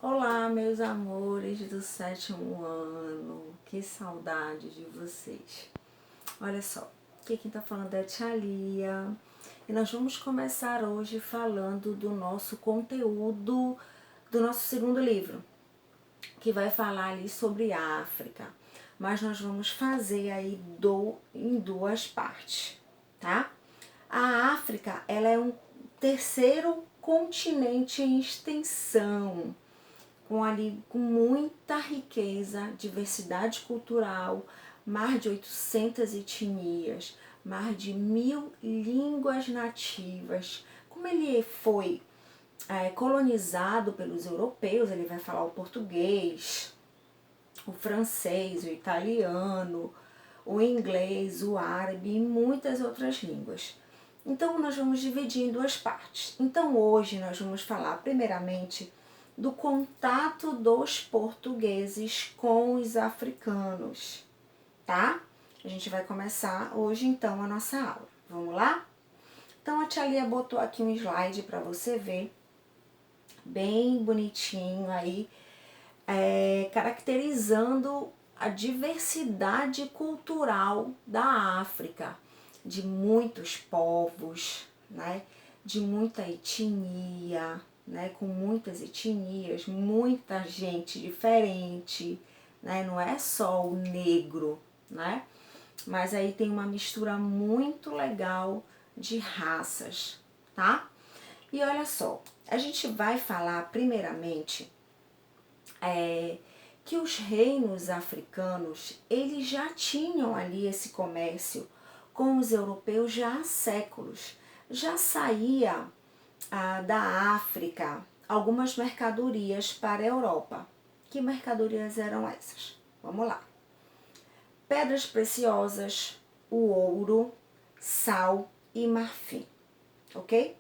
Olá, meus amores do sétimo ano, que saudade de vocês. Olha só, aqui quem tá falando é a Tia Lia e nós vamos começar hoje falando do nosso conteúdo do nosso segundo livro, que vai falar ali sobre a África, mas nós vamos fazer aí em duas partes, tá? A África, ela é um terceiro continente em extensão, com muita riqueza, diversidade cultural, mais de 800 etnias, mais de 1000 línguas nativas. Como ele foi colonizado pelos europeus, ele vai falar o português, o francês, o italiano, o inglês, o árabe e muitas outras línguas. Então, nós vamos dividir em duas partes. Então, hoje nós vamos falar primeiramente do contato dos portugueses com os africanos, tá? A gente vai começar hoje, então, a nossa aula. Vamos lá? Então, a Tia Lia botou aqui um slide para você ver, bem bonitinho aí, caracterizando a diversidade cultural da África, de muitos povos, né? De muita etnia, né? Com muitas etnias, muita gente diferente, né? Não é só o negro, né? Mas aí tem uma mistura muito legal de raças, tá? E olha só, a gente vai falar primeiramente que os reinos africanos, eles já tinham ali esse comércio com os europeus já há séculos. Já saía da África algumas mercadorias para a Europa. Que mercadorias eram essas? Vamos lá. Pedras preciosas, o ouro, sal e marfim, ok?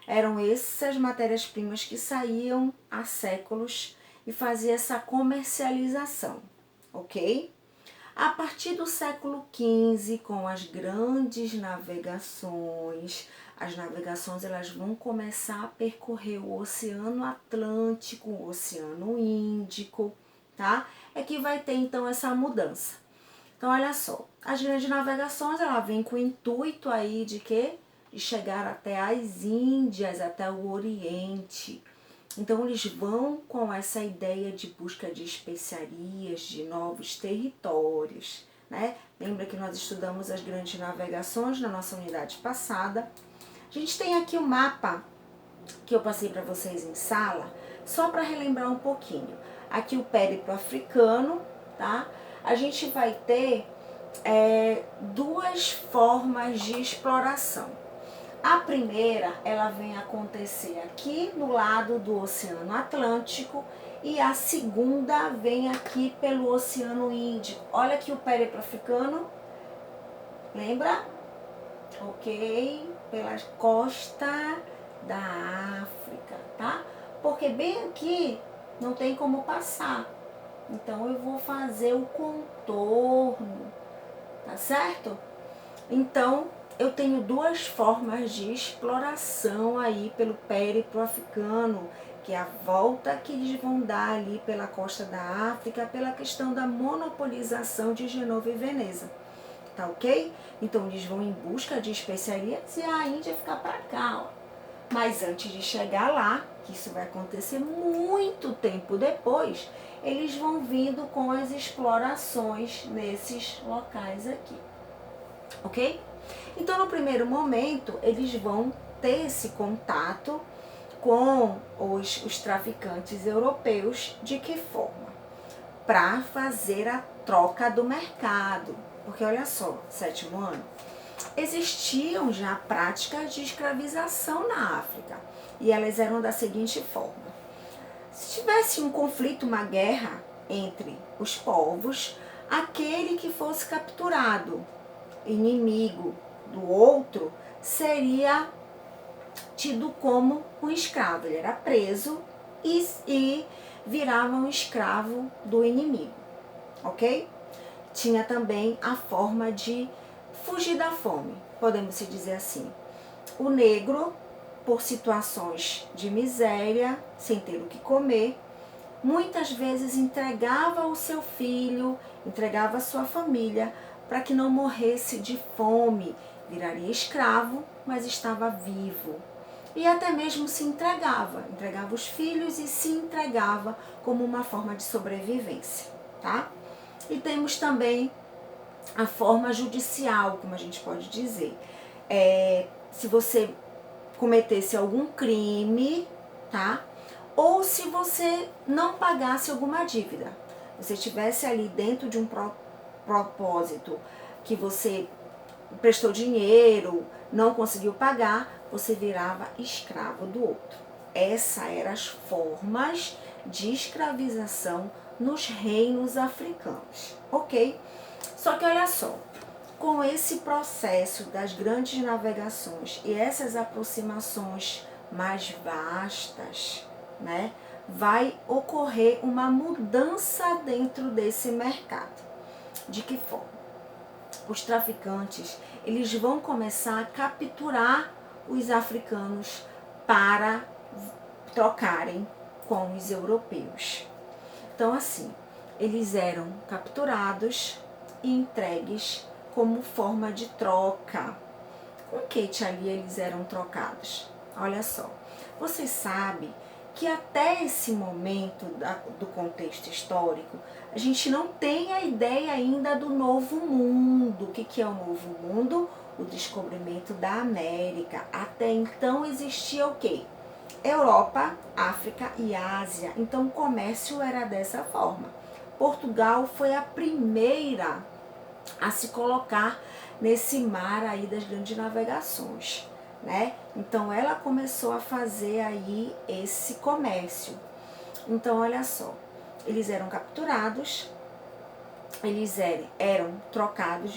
Eram essas matérias-primas que saíam há séculos e fazia essa comercialização, ok? A partir do século XV, com as grandes navegações, as navegações elas vão começar a percorrer o Oceano Atlântico, o Oceano Índico, tá? É que vai ter então essa mudança. Então, olha só, as grandes navegações ela vem com o intuito aí de quê? De chegar até as Índias, até o Oriente. Então, eles vão com essa ideia de busca de especiarias, de novos territórios, né? Lembra que nós estudamos as grandes navegações na nossa unidade passada. A gente tem aqui o mapa que eu passei para vocês em sala, só para relembrar um pouquinho. Aqui o périplo africano, tá? A gente vai ter duas formas de exploração. A primeira, ela vem acontecer aqui no lado do Oceano Atlântico e a segunda vem aqui pelo Oceano Índico. Olha aqui o périplo africano, lembra? Ok? Pela costa da África, tá? Porque bem aqui não tem como passar. Então eu vou fazer o contorno, tá certo? Então, eu tenho duas formas de exploração aí pelo périplo africano, que é a volta que eles vão dar ali pela costa da África, pela questão da monopolização de Genova e Veneza, tá ok? Então, eles vão em busca de especiarias e a Índia fica para cá, ó. Mas antes de chegar lá, que isso vai acontecer muito tempo depois, eles vão vindo com as explorações nesses locais aqui. Ok? Então, no primeiro momento, eles vão ter esse contato com os traficantes europeus. De que forma? Para fazer a troca do mercado. Porque olha só, sétimo ano, existiam já práticas de escravização na África. E elas eram da seguinte forma. Se tivesse um conflito, uma guerra entre os povos, aquele que fosse capturado, inimigo do outro, seria tido como um escravo. Ele era preso e virava um escravo do inimigo, ok? Tinha também a forma de fugir da fome, podemos dizer assim. O negro, por situações de miséria, sem ter o que comer, muitas vezes entregava o seu filho, entregava a sua família para que não morresse de fome. Viraria escravo, mas estava vivo. E até mesmo se entregava os filhos e se entregava como uma forma de sobrevivência, tá? E temos também a forma judicial, como a gente pode dizer. Se você cometesse algum crime, tá? Ou se você não pagasse alguma dívida. Você estivesse ali dentro de um propósito que você prestou dinheiro, não conseguiu pagar, você virava escravo do outro. Essas eram as formas de escravização nos reinos africanos, ok? Só que olha só, com esse processo das grandes navegações e essas aproximações mais vastas, né, vai ocorrer uma mudança dentro desse mercado. De que forma? Os traficantes, eles vão começar a capturar os africanos para trocarem com os europeus. Então, assim, eles eram capturados e entregues como forma de troca. Com que, tia Lia, eles eram trocados? Olha só, você sabe que até esse momento do contexto histórico, a gente não tem a ideia ainda do Novo Mundo. O que é o Novo Mundo? O descobrimento da América. Até então existia o quê? Europa, África e Ásia. Então o comércio era dessa forma. Portugal foi a primeira a se colocar nesse mar aí das grandes navegações, né? Então ela começou a fazer aí esse comércio. Então olha só, eles eram capturados, eles eram trocados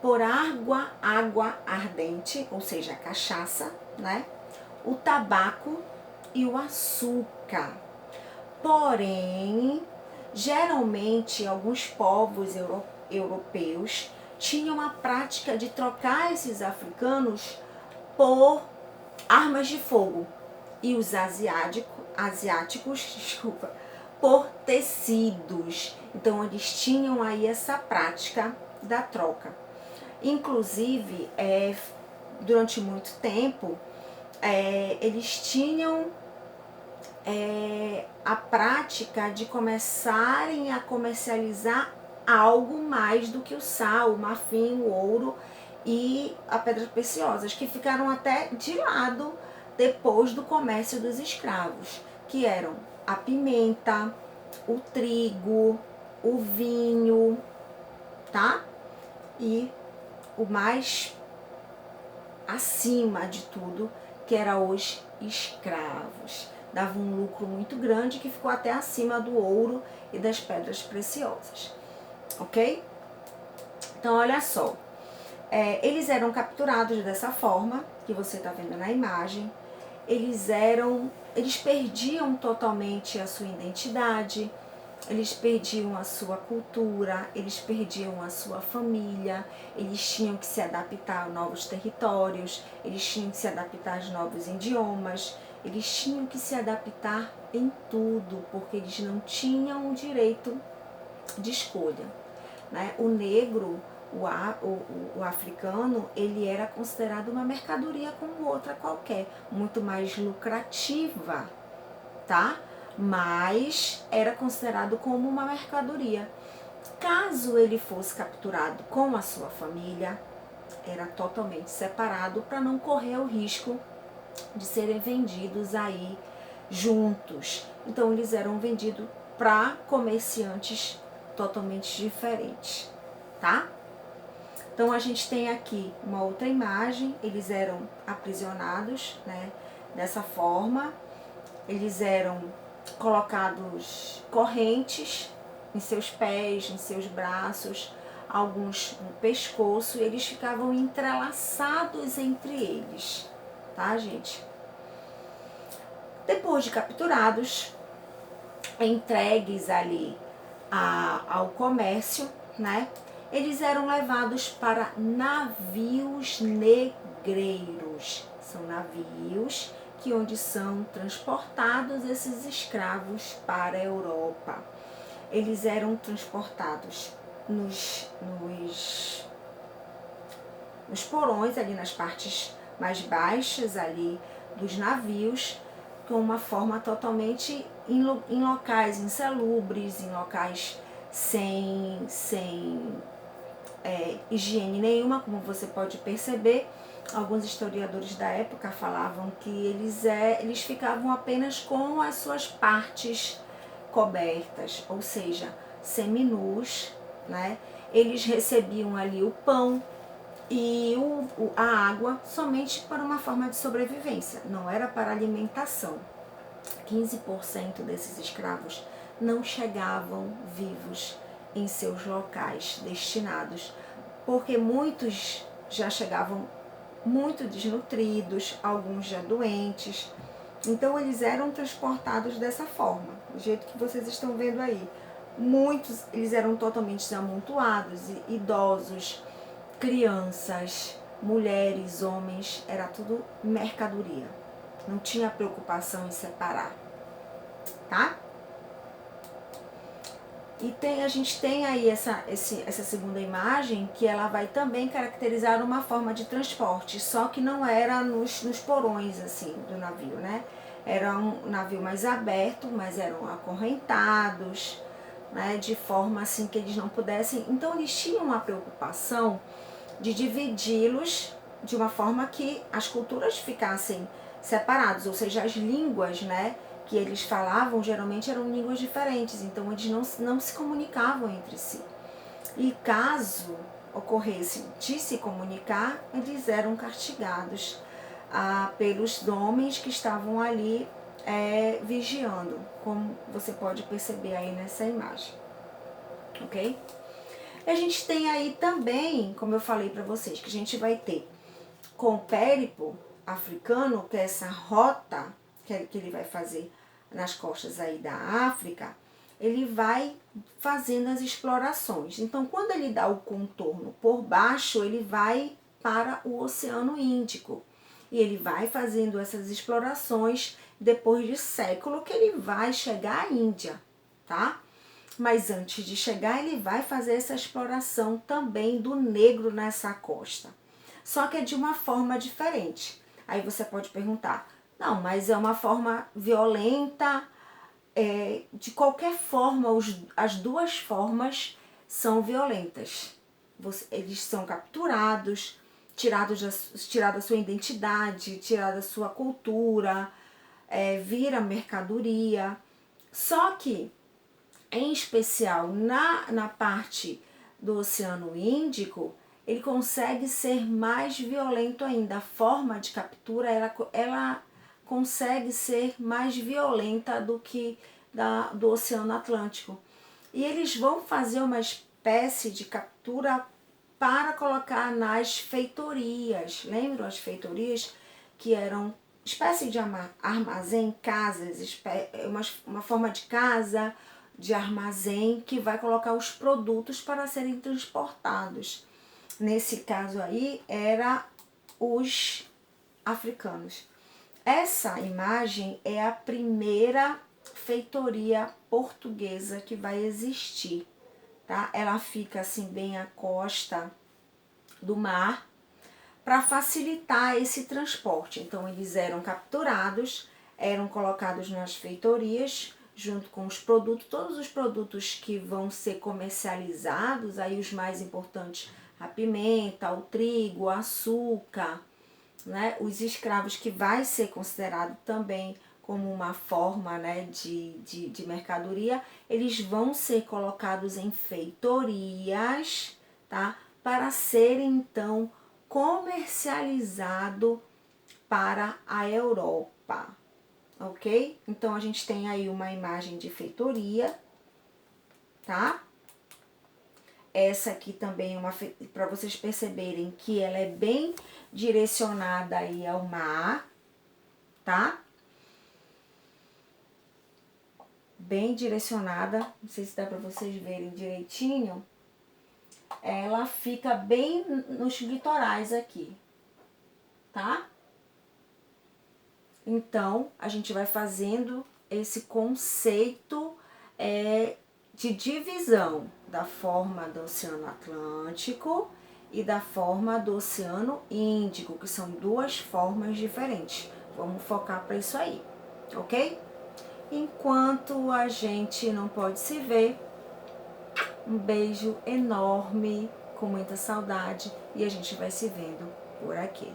por água ardente, ou seja, a cachaça, né? O tabaco e o açúcar. Porém, geralmente alguns povos europeus tinham a prática de trocar esses africanos por armas de fogo e os asiáticos, por tecidos. Então eles tinham aí essa prática da troca. Inclusive, durante muito tempo, eles tinham a prática de começarem a comercializar algo mais do que o sal, o marfim, o ouro e as pedras preciosas, que ficaram até de lado depois do comércio dos escravos, que eram a pimenta, o trigo, o vinho, tá? E o mais acima de tudo, que era os escravos. Dava um lucro muito grande que ficou até acima do ouro e das pedras preciosas, ok? Então, olha só, eles eram capturados dessa forma, que você está vendo na imagem. Eles perdiam totalmente a sua identidade, eles perdiam a sua cultura, eles perdiam a sua família, eles tinham que se adaptar a novos territórios, eles tinham que se adaptar aos novos idiomas, eles tinham que se adaptar em tudo, porque eles não tinham o direito de escolha, né? O negro, o africano, ele era considerado uma mercadoria como outra qualquer, muito mais lucrativa, tá? Mas era considerado como uma mercadoria. Caso ele fosse capturado com a sua família, era totalmente separado para não correr o risco de serem vendidos aí juntos. Então eles eram vendidos para comerciantes totalmente diferentes, tá? Então a gente tem aqui uma outra imagem, eles eram aprisionados, né, dessa forma. Eles eram colocados correntes em seus pés, em seus braços, alguns no pescoço, e eles ficavam entrelaçados entre eles, tá, gente? Depois de capturados, entregues ali ao comércio, né? Eles eram levados para navios negreiros. São navios que onde são transportados esses escravos para a Europa. Eles eram transportados nos porões, ali nas partes mais baixas ali dos navios, com uma forma totalmente em locais insalubres, em locais sem higiene nenhuma, como você pode perceber. Alguns historiadores da época falavam que eles ficavam apenas com as suas partes cobertas, ou seja, seminus, né? Eles recebiam ali o pão e a água somente para uma forma de sobrevivência, não era para alimentação. 15% desses escravos não chegavam vivos em seus locais destinados, porque muitos já chegavam muito desnutridos, alguns já doentes. Então eles eram transportados dessa forma, do jeito que vocês estão vendo aí. Muitos, eles eram totalmente amontoados, idosos, crianças, mulheres, homens, era tudo mercadoria. Não tinha preocupação em separar, tá? E a gente tem aí essa segunda imagem, que ela vai também caracterizar uma forma de transporte, só que não era nos porões, assim, do navio, né? Era um navio mais aberto, mas eram acorrentados, né? De forma, assim, que eles não pudessem... Então, eles tinham uma preocupação de dividi-los de uma forma que as culturas ficassem separadas, ou seja, as línguas, né, que eles falavam geralmente eram línguas diferentes, então eles não se comunicavam entre si. E caso ocorresse de se comunicar, eles eram castigados pelos homens que estavam ali vigiando, como você pode perceber aí nessa imagem, ok? E a gente tem aí também, como eu falei para vocês, que a gente vai ter com o périple africano, que é essa rota que ele vai fazer nas costas aí da África, ele vai fazendo as explorações. Então, quando ele dá o contorno por baixo, ele vai para o Oceano Índico. E ele vai fazendo essas explorações depois de século que ele vai chegar à Índia, tá? Mas antes de chegar, ele vai fazer essa exploração também do negro nessa costa. Só que é de uma forma diferente. Aí você pode perguntar, não, mas é uma forma violenta? De qualquer forma, as duas formas são violentas. Eles são capturados, tirada a sua identidade, tirada a sua cultura, vira mercadoria. Só que, em especial na parte do Oceano Índico, ele consegue ser mais violento ainda. A forma de captura, ela consegue ser mais violenta do que do Oceano Atlântico. E eles vão fazer uma espécie de captura para colocar nas feitorias. Lembram as feitorias? Que eram espécie de armazém, casas, uma forma de casa, de armazém, que vai colocar os produtos para serem transportados. Nesse caso aí, era os africanos. Essa imagem é a primeira feitoria portuguesa que vai existir, tá? Ela fica assim bem à costa do mar para facilitar esse transporte. Então eles eram capturados, eram colocados nas feitorias junto com os produtos, todos os produtos que vão ser comercializados, aí os mais importantes, a pimenta, o trigo, o açúcar, né? Os escravos, que vai ser considerado também como uma forma, né, de mercadoria, eles vão ser colocados em feitorias, tá? Para serem então comercializado para a Europa, ok? Então a gente tem aí uma imagem de feitoria, tá? Essa aqui também é uma, para vocês perceberem que ela é bem direcionada aí ao mar, tá? Bem direcionada, não sei se dá para vocês verem direitinho. Ela fica bem nos litorais aqui, tá? Então, a gente vai fazendo esse conceito de divisão da forma do Oceano Atlântico e da forma do Oceano Índico, que são duas formas diferentes. Vamos focar para isso aí, ok? Enquanto a gente não pode se ver, um beijo enorme, com muita saudade, e a gente vai se vendo por aqui.